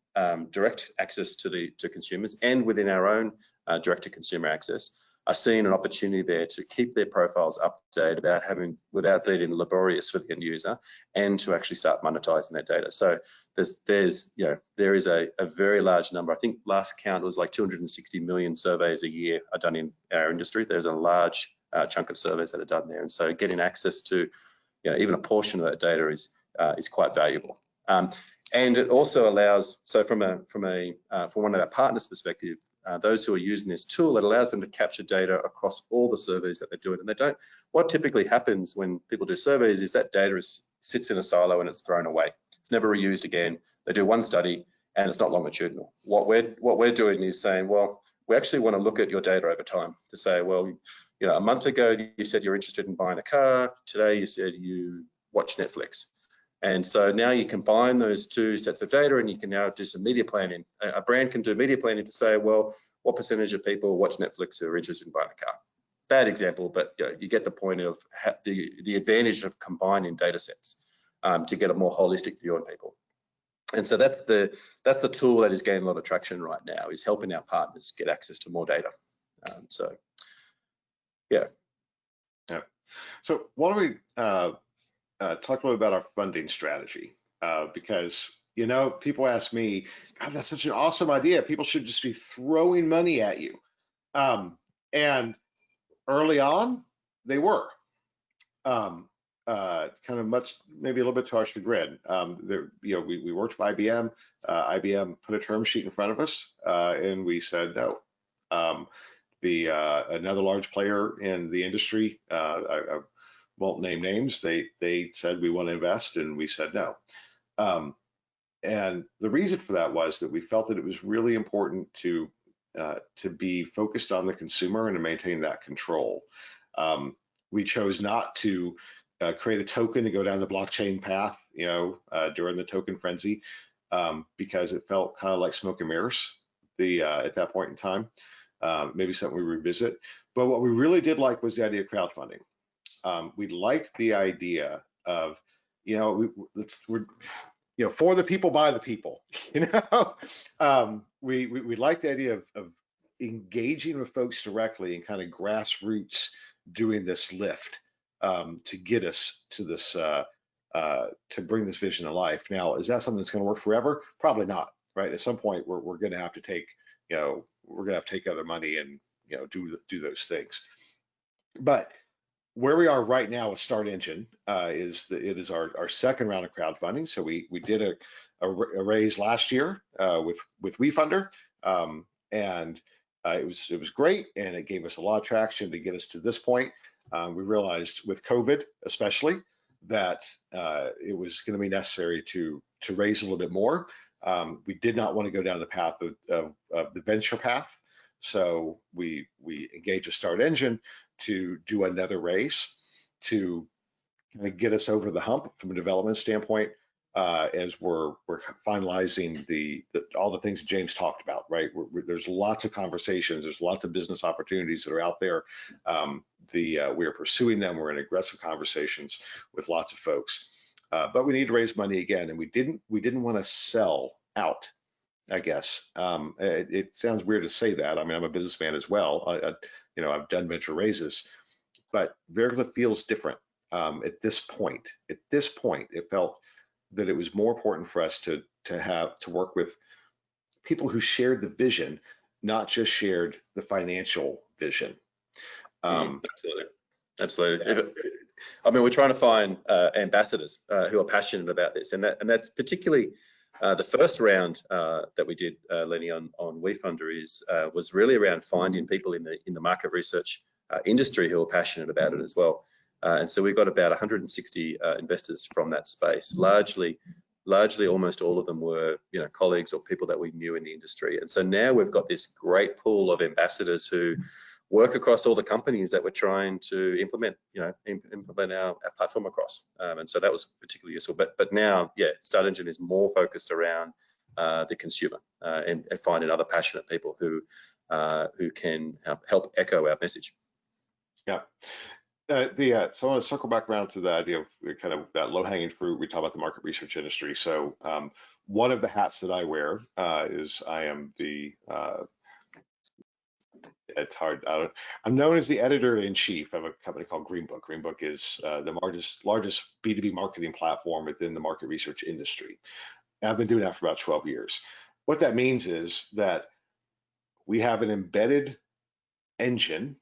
direct access to consumers, and within our own direct to consumer access, are seeing an opportunity there to keep their profiles up to date without being laborious for the end user, and to actually start monetizing that data. So there is a very large number. I think last count was like 260 million surveys a year are done in our industry. There's a large chunk of surveys that are done there, and so getting access to even a portion of that data is quite valuable. And it also allows, so from one of our partners' perspective, those who are using this tool, it allows them to capture data across all the surveys that they're doing. And what typically happens when people do surveys is that data sits in a silo and it's thrown away. It's never reused again. They do one study and it's not longitudinal. What we're doing is saying, well, we actually want to look at your data over time to say, well, a month ago you said you're interested in buying a car. Today you said you watch Netflix. And so now you combine those two sets of data, and you can now do some media planning. A brand can do media planning to say, well, what percentage of people watch Netflix who are interested in buying a car? Bad example, but you get the point of the advantage of combining data sets to get a more holistic view on people. And so that's the tool that is gaining a lot of traction right now, is helping our partners get access to more data. Yeah. So why don't we talk a little about our funding strategy, because people ask me, God, that's such an awesome idea. People should just be throwing money at you. And early on, they were kind of much, maybe a little bit to our chagrin. We worked with IBM. IBM put a term sheet in front of us, and we said no. Another large player in the industry, I won't name names, they said, we want to invest, and we said no. And the reason for that was that we felt that it was really important to be focused on the consumer and to maintain that control. We chose not to create a token to go down the blockchain path, during the token frenzy, because it felt kind of like smoke and mirrors at that point in time. Maybe something we revisit. But what we really did like was the idea of crowdfunding. We liked the idea of, we're for the people, by the people. We like the idea of engaging with folks directly and kind of grassroots doing this lift to get us to this, to bring this vision to life. Now, is that something that's going to work forever? Probably not. right? At some point, we're going to have to take, we're going to have to take other money and, do those things. But where we are right now with Start Engine it is our second round of crowdfunding. So we did a raise last year with WeFunder, and it was great, and it gave us a lot of traction to get us to this point. We realized with COVID especially that it was going to be necessary to raise a little bit more. We did not want to go down the path of the venture path, so we engaged a Start Engine to do another raise to kind of get us over the hump from a development standpoint, as we're finalizing all the things that James talked about, right? There's lots of conversations, there's lots of business opportunities that are out there. We are pursuing them. We're in aggressive conversations with lots of folks, but we need to raise money again, and we didn't want to sell out, I guess. It sounds weird to say that. I mean, I'm a businessman as well. I've done venture raises, but Veriglif feels different at this point. At this point, it felt that it was more important for us to work with people who shared the vision, not just shared the financial vision. Absolutely. I mean, we're trying to find ambassadors who are passionate about this, and that's particularly the first round that we did, Lenny, on WeFunder was really around finding people in the market research industry who are passionate about it as well. And so we've got about 160 investors from that space. Largely, almost all of them were, colleagues or people that we knew in the industry. And so now we've got this great pool of ambassadors who work across all the companies that we're trying to implement our platform across. And so that was particularly useful. But now, Start Engine is more focused around the consumer and finding other passionate people who can help echo our message. Yeah. So I want to circle back around to the idea of kind of that low-hanging fruit. We talk about the market research industry. So one of the hats that I wear is I am the it's hard. I'm known as the editor-in-chief of a company called Greenbook. Greenbook is the largest B2B marketing platform within the market research industry. And I've been doing that for about 12 years. What that means is that we have an embedded engine,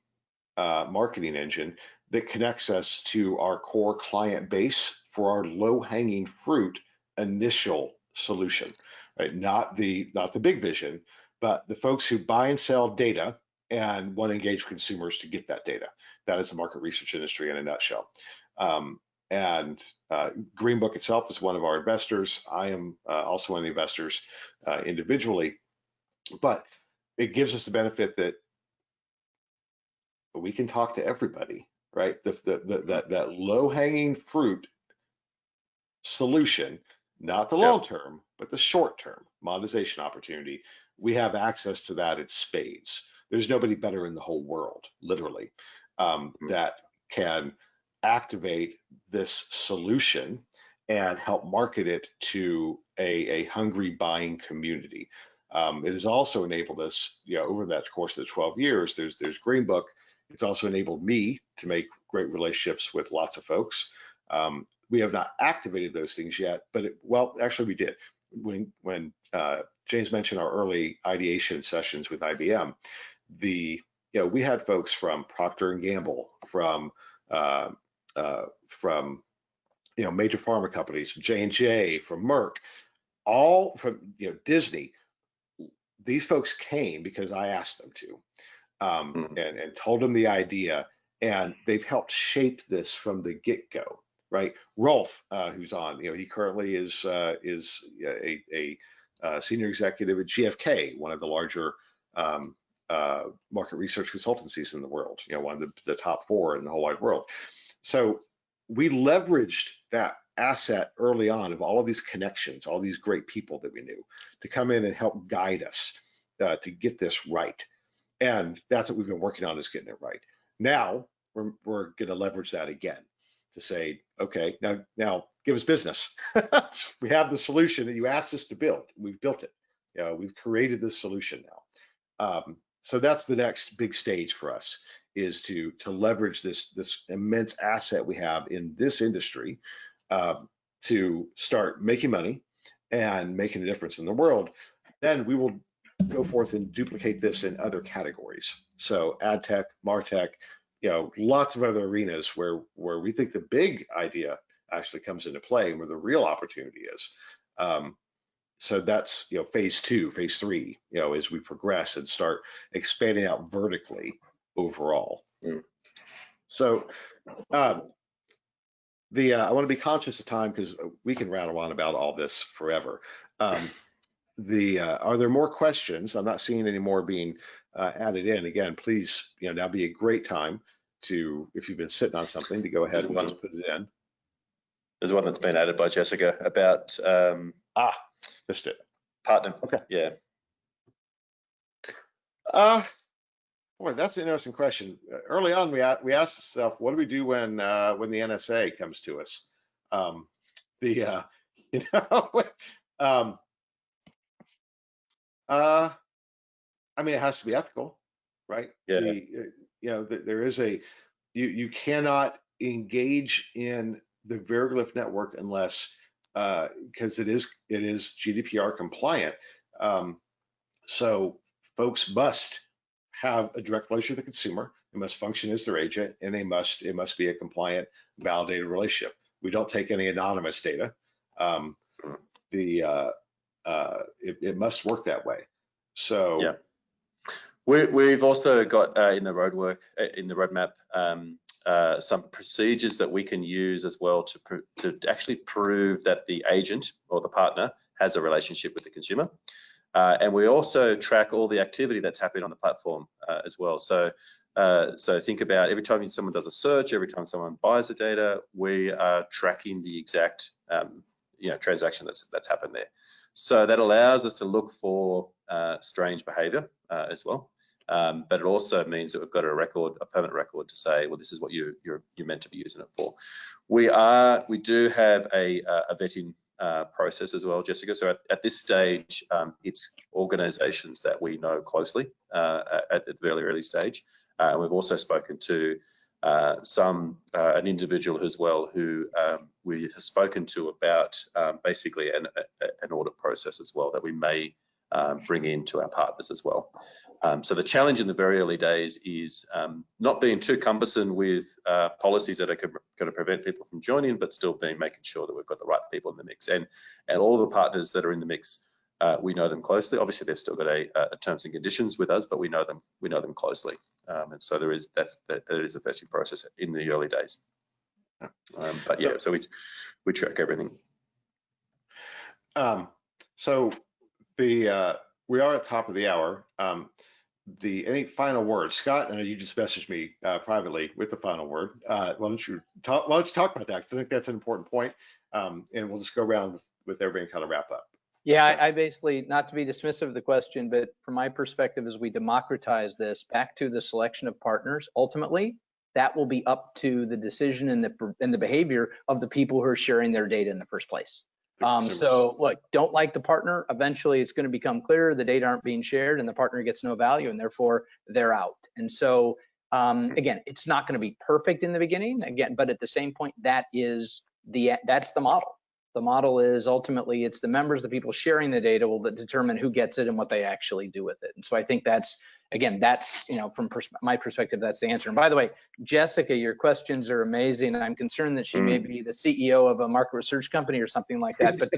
marketing engine, that connects us to our core client base for our low-hanging fruit initial solution, right? Not the big vision, but the folks who buy and sell data and want to engage consumers to get that data. That is the market research industry in a nutshell. Greenbook itself is one of our investors. I am also one of the investors individually, but it gives us the benefit that we can talk to everybody, right? That low-hanging fruit solution, not the long-term, but the short-term monetization opportunity. We have access to that in spades. There's nobody better in the whole world, literally, that can activate this solution and help market it to a hungry buying community. It has also enabled us, over that course of the 12 years, there's Greenbook. It's also enabled me to make great relationships with lots of folks. We have not activated those things yet, but actually we did. When James mentioned our early ideation sessions with IBM, we had folks from Procter & Gamble, from major pharma companies, from J&J, from Merck, all from Disney. These folks came because I asked them to. And told them the idea, and they've helped shape this from the get-go, right? Rolf, who's on, he currently is a senior executive at GFK, one of the larger market research consultancies in the world, one of the top 4 in the whole wide world. So we leveraged that asset early on of all of these connections, all these great people that we knew, to come in and help guide us to get this right. And that's what we've been working on, is getting it right. Now we're going to leverage that again to say, okay, now give us business. We have the solution that you asked us to build. We've built it. We've created this solution now. So that's the next big stage for us, is to leverage this immense asset we have in this industry to start making money and making a difference in the world. then we will go forth and duplicate this in other categories. So ad tech, martech, lots of other arenas where we think the big idea actually comes into play and where the real opportunity is. So that's phase 2, phase 3, as we progress and start expanding out vertically overall. So I want to be conscious of time because we can rattle on about all this forever. Are there more questions? I'm not seeing any more being added in. Again, please, now be a great time to, if you've been sitting on something, to go ahead and just put it in. There's one that's been added by Jessica about missed it. Partner. Okay. Yeah. Boy, that's an interesting question. Early on, we asked ourselves, what do we do when the NSA comes to us? I mean, it has to be ethical, right? Yeah. There is you cannot engage in the Veriglif network unless because it is GDPR compliant. So folks must have a direct relationship with the consumer. It must function as their agent, and it must be a compliant, validated relationship. We don't take any anonymous data. It must work that way. So yeah, we've also got in the roadmap some procedures that we can use as well to actually prove that the agent or the partner has a relationship with the consumer. And we also track all the activity that's happening on the platform as well. So think about every time someone does a search, every time someone buys the data, we are tracking the exact transaction that's happened there. So that allows us to look for strange behavior as well. But it also means that we've got a permanent record to say, well, this is what you're meant to be using it for. We do have a vetting process as well, Jessica. So at this stage, it's organizations that we know closely at the very early stage. We've also spoken to an individual as well who we have spoken to about basically an audit process as well that we may bring into our partners as well. So the challenge in the very early days is not being too cumbersome with policies that are going to prevent people from joining, but still making sure that we've got the right people in the mix. And all the partners that are in the mix, we know them closely. Obviously, they've still got a terms and conditions with us, but we know them closely. And so there is a vetting process in the early days. But yeah, so we track everything. So we are at the top of the hour. Any final words, Scott? I know you just messaged me privately with the final word. Why don't you talk about that? Because I think that's an important point. And we'll just go around with everybody and kind of wrap up. Yeah, I basically, not to be dismissive of the question, but from my perspective, as we democratize this back to the selection of partners, ultimately, that will be up to the decision and the behavior of the people who are sharing their data in the first place. So look, don't like the partner, eventually it's going to become clear the data aren't being shared and the partner gets no value and therefore they're out. And so again, it's not going to be perfect in the beginning, again, but at the same point, that's the model. The model is ultimately it's the members, the people sharing the data will determine who gets it and what they actually do with it. And so I think that's from my perspective, that's the answer. And by the way, Jessica, your questions are amazing. I'm concerned that she may be the CEO of a market research company or something like that. But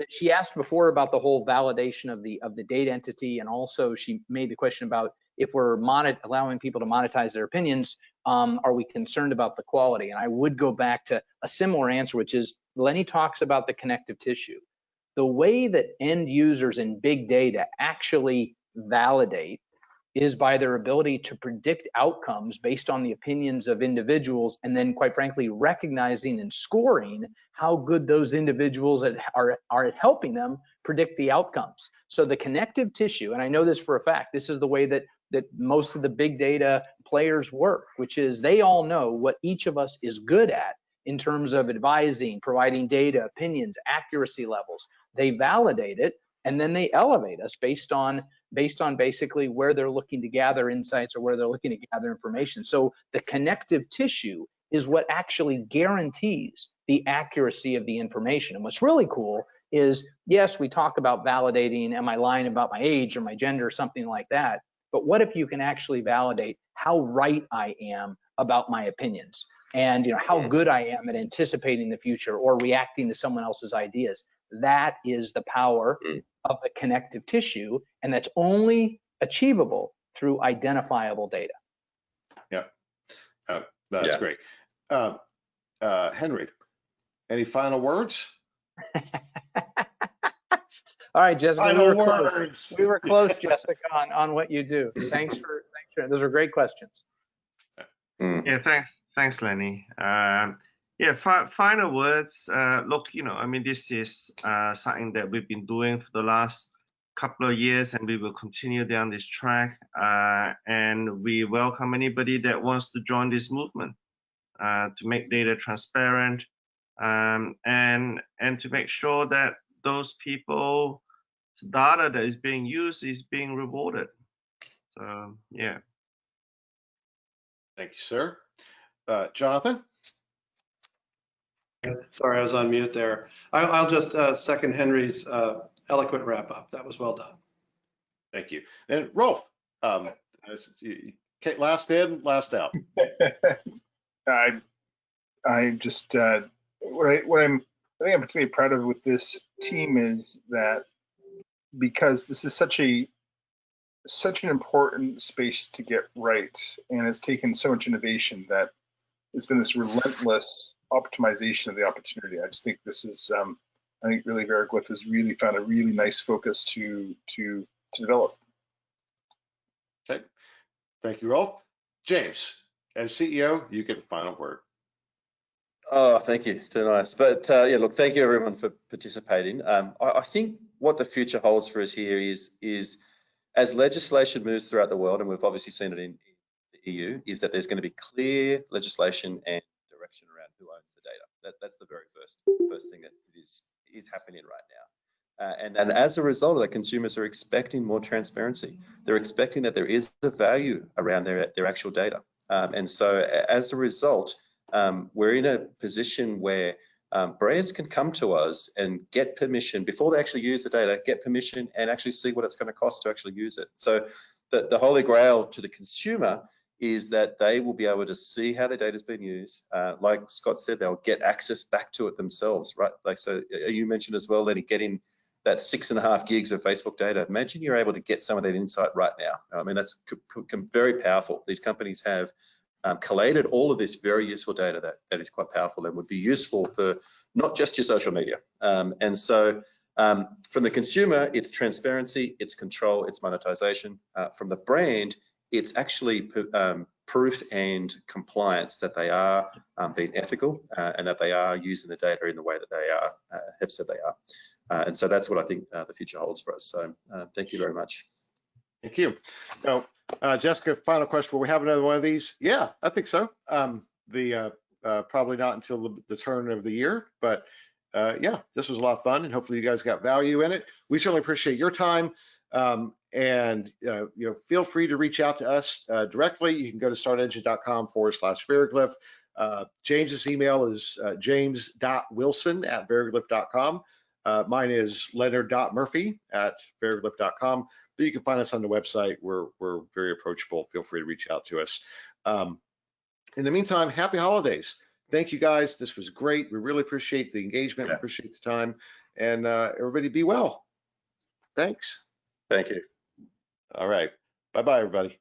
she asked before about the whole validation of the data entity, and also she made the question about if we're allowing people to monetize their opinions, are we concerned about the quality? And I would go back to a similar answer, which is Lenny talks about the connective tissue. The way that end users in big data actually validate is by their ability to predict outcomes based on the opinions of individuals, and then quite frankly, recognizing and scoring how good those individuals are at helping them predict the outcomes. So the connective tissue, and I know this for a fact, this is the way that most of the big data players work, which is they all know what each of us is good at in terms of advising, providing data, opinions, accuracy levels. They validate it, and then they elevate us based on basically where they're looking to gather insights or where they're looking to gather information. So the connective tissue is what actually guarantees the accuracy of the information. And what's really cool is, yes, we talk about validating, am I lying about my age or my gender or something like that, but what if you can actually validate how right I am about my opinions, and how good I am at anticipating the future or reacting to someone else's ideas? That is the power of the connective tissue, and that's only achievable through identifiable data. Yeah, that's great. Henry, any final words? All right, Jessica, Final words. We were close, Jessica, on what you do. Thanks for those are great questions. Yeah, thanks, Lenny. Yeah, final words. Look, I mean, this is something that we've been doing for the last couple of years, and we will continue down this track. And we welcome anybody that wants to join this movement to make data transparent, and to make sure that those people's data that is being used is being rewarded. So, yeah. Thank you, sir. Jonathan? Sorry, I was on mute there. I'll just second Henry's eloquent wrap up. That was well done. Thank you. And Rolf, last in, last out. I just what I'm particularly proud of with this team is that, because this is such an important space to get right, and it's taken so much innovation, that it's been this relentless optimization of the opportunity. I just think this is I think really Veriglif has really found a really nice focus to develop. Okay, thank you, Rolf. James, as CEO, you get the final word. Oh, thank you. Too nice. But yeah, look, thank you everyone for participating. I think what the future holds for us here is as legislation moves throughout the world, and we've obviously seen it in the EU, is that there's going to be clear legislation and direction around who owns the data. That's the very first thing that is happening right now. And as a result of that, consumers are expecting more transparency. They're expecting that there is a value around their actual data. And so as a result, we're in a position where brands can come to us and get permission before they actually use the data, get permission and actually see what it's going to cost to actually use it. So the holy grail to the consumer is that they will be able to see how their data has been used. Like Scott said, they'll get access back to it themselves, right? Like, so you mentioned as well, Lenny, getting that 6.5 gigs of Facebook data. Imagine you're able to get some of that insight right now. I mean, that's very powerful. These companies have collated all of this very useful data that is quite powerful and would be useful for not just your social media. And so from the consumer, it's transparency, it's control, it's monetization. From the brand, it's actually proof and compliance that they are being ethical and that they are using the data in the way that they have said they are. And so that's what I think the future holds for us. So thank you very much. Thank you. So, Jessica, final question. Will we have another one of these? Yeah, I think so. Probably not until the turn of the year, but yeah, this was a lot of fun, and hopefully you guys got value in it. We certainly appreciate your time, and feel free to reach out to us directly. You can go to startengine.com/Veriglif. James's email is james.wilson@veriglif.com. Mine is leonard.murphy@veriglif.com. But you can find us on the website. We're very approachable. Feel free to reach out to us. In the meantime, happy holidays. Thank you guys. This was great. We really appreciate the engagement. We appreciate the time. And everybody be well. Thanks. Thank you. All right. Bye-bye, everybody.